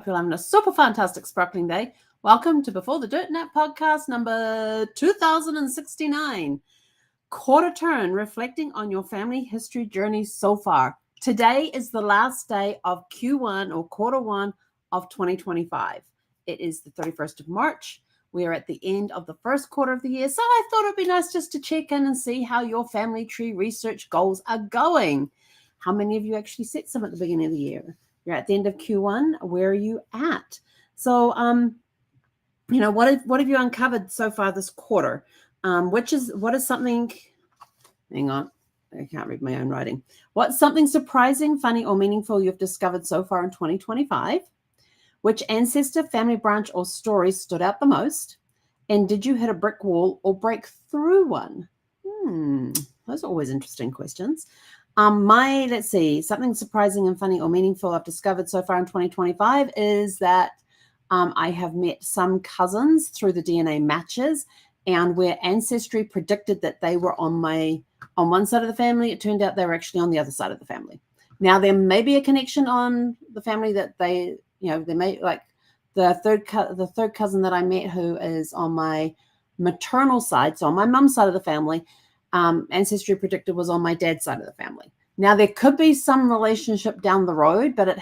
you're having a super fantastic sparkling day. Welcome to Before the Dirt Nap podcast number 2069. Quarter turn, reflecting on your family history journey so far. Today is the last day of Q1 or quarter one of 2025. It is the 31st of March. We are at the end of the first quarter of the year. So I thought it'd be nice just to check in and see how your family tree research goals are going. How many of you actually set some at the beginning of the year? You're at the end of Q1. Where are you at? So, what have you uncovered so far this quarter? What is something? Hang on, I can't read my own writing. What's something surprising, funny, or meaningful you've discovered so far in 2025? Which ancestor, family branch, or story stood out the most? And did you hit a brick wall or break through one? Those are always interesting questions. Let's see, something surprising and funny or meaningful I've discovered so far in 2025 is that I have met some cousins through the DNA matches, and where ancestry predicted that they were on one side of the family, it turned out they were actually on the other side of the family. Now, there may be a connection on the family that they may, like the third cousin that I met, who is on my maternal side, so on my mum's side of the family, ancestry predicted was on my dad's side of the family. Now, there could be some relationship down the road, but it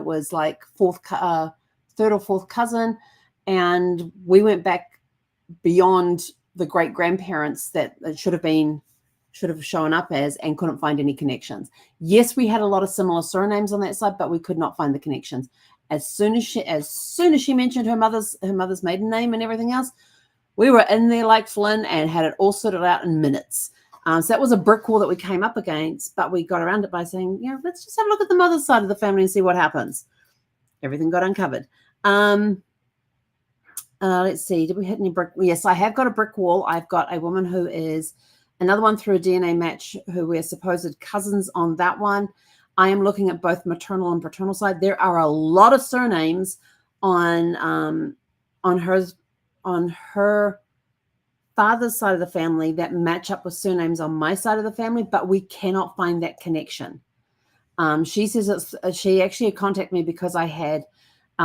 was like third or fourth cousin, and we went back beyond the great grandparents that it should have shown up as, and couldn't find any connections. Yes, we had a lot of similar surnames on that side, but we could not find the connections. As soon as she mentioned her mother's maiden name and everything else, we were in there like Flynn and had it all sorted out in minutes. So that was a brick wall that we came up against, but we got around it by saying, let's just have a look at the mother's side of the family and see what happens. Everything got uncovered. Let's see. Did we hit any brick? Yes, I have got a brick wall. I've got a woman who is another one through a DNA match who we're supposed cousins on that one. I am looking at both maternal and paternal side. There are a lot of surnames on her father's side of the family that match up with surnames on my side of the family, but we cannot find that connection. She says she actually contacted me because I had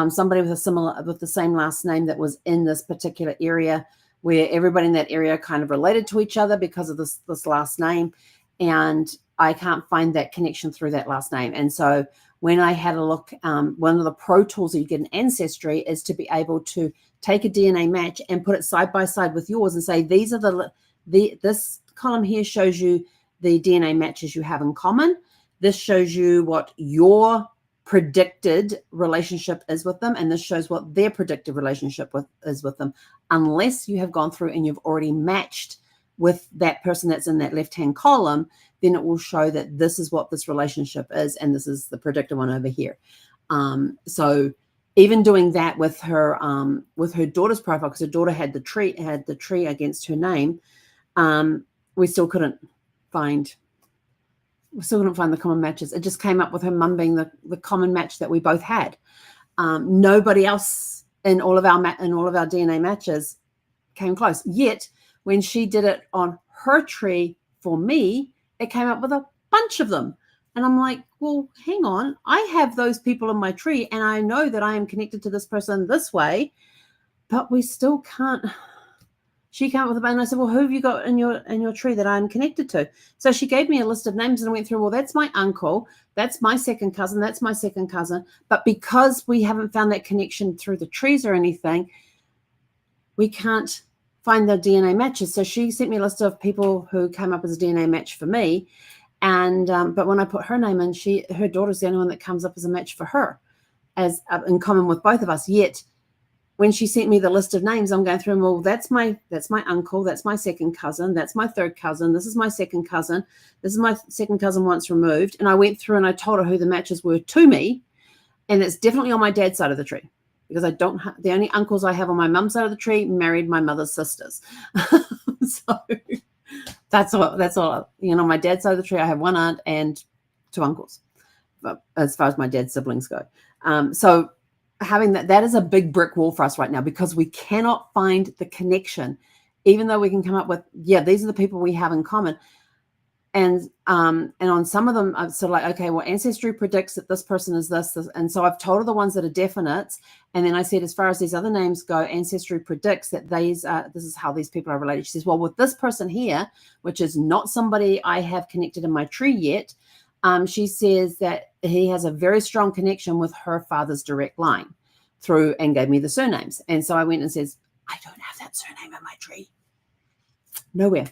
somebody with the same last name that was in this particular area, where everybody in that area kind of related to each other because of this last name, and I can't find that connection through that last name. And so when I had a look, one of the pro tools that you get in Ancestry is to be able to take a DNA match and put it side by side with yours and say, these are this column here shows you the DNA matches you have in common. This shows you what your predicted relationship is with them, and this shows what their predicted relationship is with them, unless you have gone through and you've already matched with that person that's in that left-hand column. Then it will show that this is what this relationship is, and this is the predicted one over here. So even doing that with her daughter's profile, because her daughter had the tree against her name, we still couldn't find the common matches. It just came up with her mum being the common match that we both had. Nobody else in all of our DNA matches came close. Yet when she did it on her tree for me, it came up with a bunch of them. And I'm like, well, hang on. I have those people in my tree, and I know that I am connected to this person this way, but we still can't. She came up with a bunch, and I said, well, who have you got in your tree that I'm connected to? So she gave me a list of names, and I went through, well, that's my uncle, that's my second cousin, that's my second cousin. But because we haven't found that connection through the trees or anything, we can't find the DNA matches. So she sent me a list of people who came up as a DNA match for me. And but when I put her name in, her daughter's the only one that comes up as a match for her, as in common with both of us. Yet when she sent me the list of names, I'm going through them. Well, that's my uncle, that's my second cousin, that's my third cousin, this is my second cousin, this is my second cousin once removed. And I went through and I told her who the matches were to me, and it's definitely on my dad's side of the tree, because I don't the only uncles I have on my mum's side of the tree married my mother's sisters. So that's all. My dad's side of the tree, I have one aunt and two uncles, but as far as my dad's siblings go. So having that is a big brick wall for us right now, because we cannot find the connection, even though we can come up with, these are the people we have in common. And on some of them, I'm sort of like, okay, well, Ancestry predicts that this person is this. And so I've told her the ones that are definite. And then I said, as far as these other names go, Ancestry predicts that this is how these people are related. She says, well, with this person here, which is not somebody I have connected in my tree yet, she says that he has a very strong connection with her father's direct line through, and gave me the surnames. And so I went and says, I don't have that surname in my tree. Nowhere.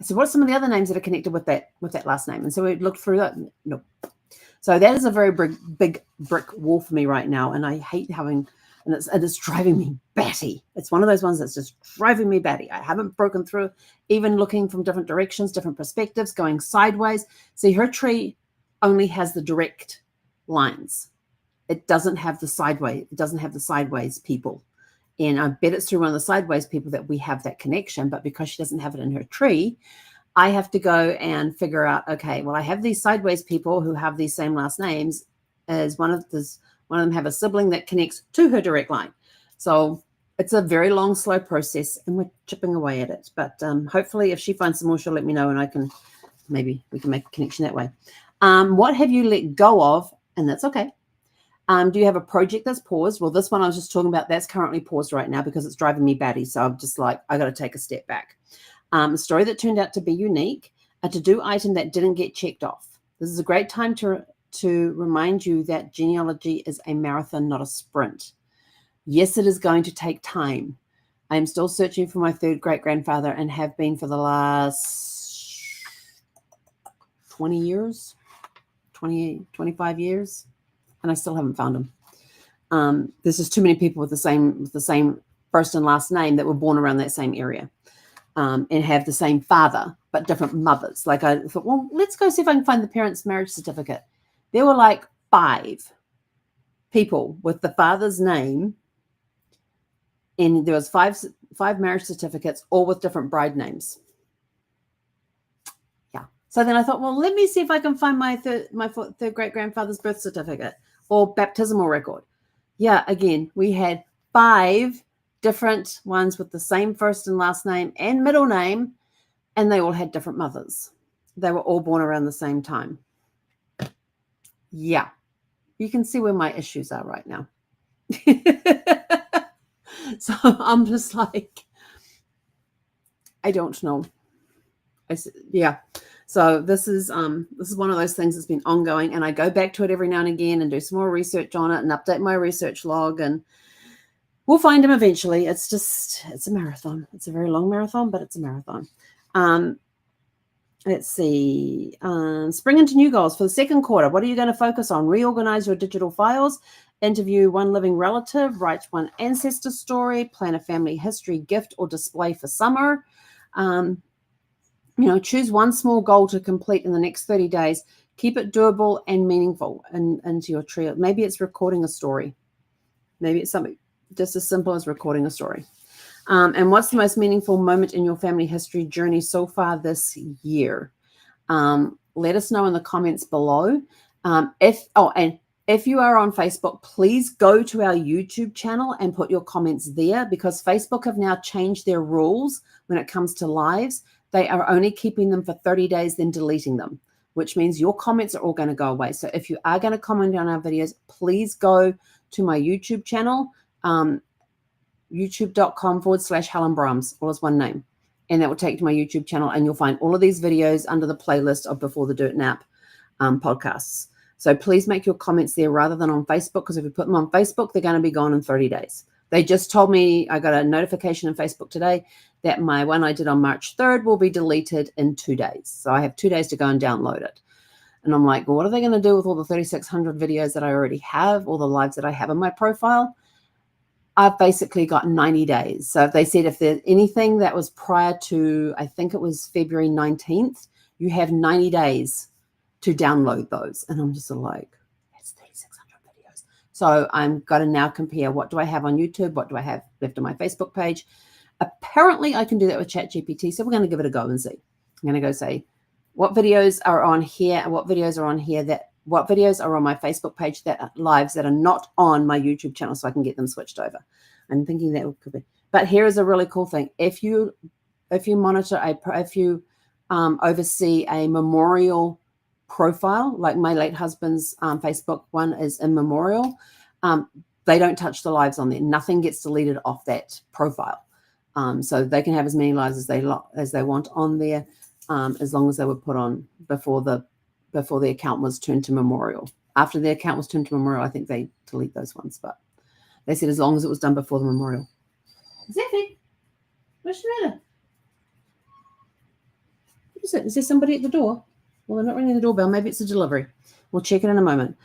So what's some of the other names that are connected with that last name? And so we looked through that. No. So that is a very big brick wall for me right now. And I hate having, and it's driving me batty. It's one of those ones that's just driving me batty. I haven't broken through, even looking from different directions, different perspectives, going sideways. See, her tree only has the direct lines. It doesn't have the sideways. It doesn't have the sideways people. And I bet it's through one of the sideways people that we have that connection. But because she doesn't have it in her tree, I have to go and figure out, okay, well, I have these sideways people who have these same last names. As one of them have a sibling that connects to her direct line. So it's a very long, slow process, and we're chipping away at it. But hopefully if she finds some more, she'll let me know, and maybe we can make a connection that way. What have you let go of? And that's okay. Do you have a project that's paused? Well, this one I was just talking about, that's currently paused right now because it's driving me batty. So I'm just like, I got to take a step back. A story that turned out to be unique, a to-do item that didn't get checked off. This is a great time to remind you that genealogy is a marathon, not a sprint. Yes, it is going to take time. I am still searching for my third great-grandfather and have been for the last 20 years, 25 years. And I still haven't found him. There's just too many people with the same first and last name that were born around that same area, and have the same father but different mothers. Like I thought, well, let's go see if I can find the parents' marriage certificate. There were like 5 people with the father's name, and there was five marriage certificates, all with different bride names. Yeah. So then I thought, well, let me see if I can find my third great grandfather's birth certificate or baptismal record. Yeah, again, we had 5 different ones with the same first and last name and middle name, and they all had different mothers. They were all born around the same time. Yeah, you can see where my issues are right now. So I'm just like, I don't know. Yeah. So this is one of those things that's been ongoing, and I go back to it every now and again and do some more research on it and update my research log, and we'll find him eventually. It's a marathon. It's a very long marathon, but it's a marathon. Let's see. Spring into new goals for the second quarter. What are you going to focus on? Reorganize your digital files, interview one living relative, write one ancestor story, plan a family history gift or display for summer. Choose one small goal to complete in the next 30 days. Keep it doable and meaningful into your tree. Maybe it's recording a story. Maybe it's something just as simple as recording a story. And what's the most meaningful moment in your family history journey so far this year? Let us know in the comments below. If you are on Facebook, please go to our YouTube channel and put your comments there, because Facebook have now changed their rules when it comes to lives. They are only keeping them for 30 days, then deleting them, which means your comments are all going to go away. So if you are going to comment on our videos, please go to my YouTube channel, youtube.com/Helen Brahms, all as one name. And that will take you to my YouTube channel, and you'll find all of these videos under the playlist of Before the Dirt Nap podcasts. So please make your comments there rather than on Facebook, because if you put them on Facebook, they're going to be gone in 30 days. They just told me, I got a notification on Facebook today that my one I did on March 3rd will be deleted in 2 days. So I have 2 days to go and download it. And I'm like, well, what are they going to do with all the 3,600 videos that I already have, all the lives that I have in my profile? I've basically got 90 days. So if they said if there's anything that was prior to, I think it was February 19th, you have 90 days to download those. And I'm just like, that's 3,600 videos. So I'm got to now compare, what do I have on YouTube? What do I have left on my Facebook page? Apparently I can do that with ChatGPT. So we're going to give it a go and see. I'm going to go say, what videos are on here and what videos are on here, what videos are on my Facebook page that are lives that are not on my YouTube channel, so I can get them switched over. I'm thinking that could be. But here is a really cool thing. If you monitor if you oversee a memorial profile, like my late husband's Facebook one is in memorial. They don't touch the lives on there. Nothing gets deleted off that profile. So they can have as many lives as they want on there, as long as they were put on before the account was turned to memorial. After the account was turned to memorial, I think they delete those ones, but they said as long as it was done before the memorial. Zeffy, what's the matter? What is it? Is there somebody at the door? Well, they're not ringing the doorbell. Maybe it's a delivery. We'll check it in a moment.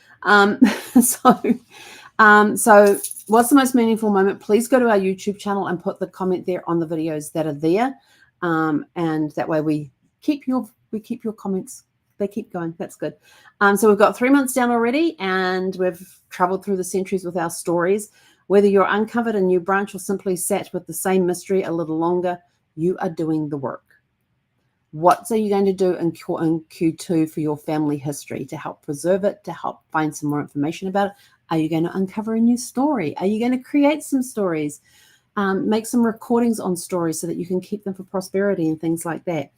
So what's the most meaningful moment? Please go to our YouTube channel and put the comment there on the videos that are there. And that way we keep your comments. They keep going. That's good. So we've got 3 months down already, and we've traveled through the centuries with our stories. Whether you're uncovered a new branch or simply sat with the same mystery a little longer, you are doing the work. What are you going to do in Q2 for your family history to help preserve it, to help find some more information about it? Are you going to uncover a new story? Are you going to create some stories? Make some recordings on stories so that you can keep them for prosperity and things like that.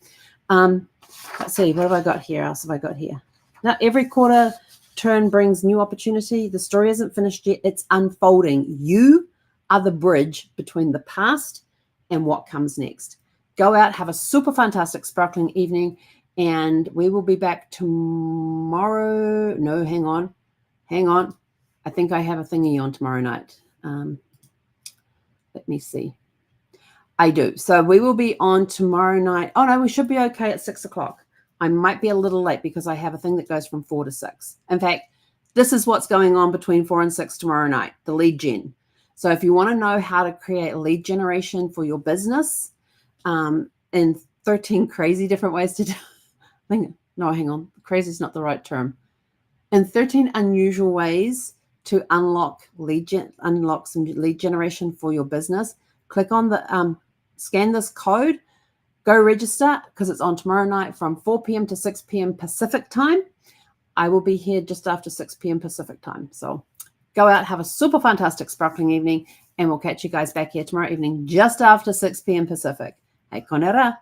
Let's see, what have I got here? Else have I got here? Now, every quarter turn brings new opportunity. The story isn't finished yet. It's unfolding. You are the bridge between the past and what comes next. Go out, have a super fantastic, sparkling evening, and we will be back tomorrow. No, hang on. I think I have a thingy on tomorrow night. Let me see. I do. So we will be on tomorrow night. Oh, no, we should be okay at 6 o'clock. I might be a little late because I have a thing that goes from 4 to 6. In fact, this is what's going on between 4 and 6 tomorrow night, the lead gen. So if you want to know how to create lead generation for your business in 13 crazy different ways to do no, hang on. Crazy is not the right term. In 13 unusual ways to unlock some lead generation for your business, click on the scan this code, go register, because it's on tomorrow night from 4 p.m. to 6 p.m. Pacific time. I will be here just after 6 p.m. Pacific time. So go out, have a super fantastic, sparkling evening, and we'll catch you guys back here tomorrow evening just after 6 p.m. Pacific. Hey, konera.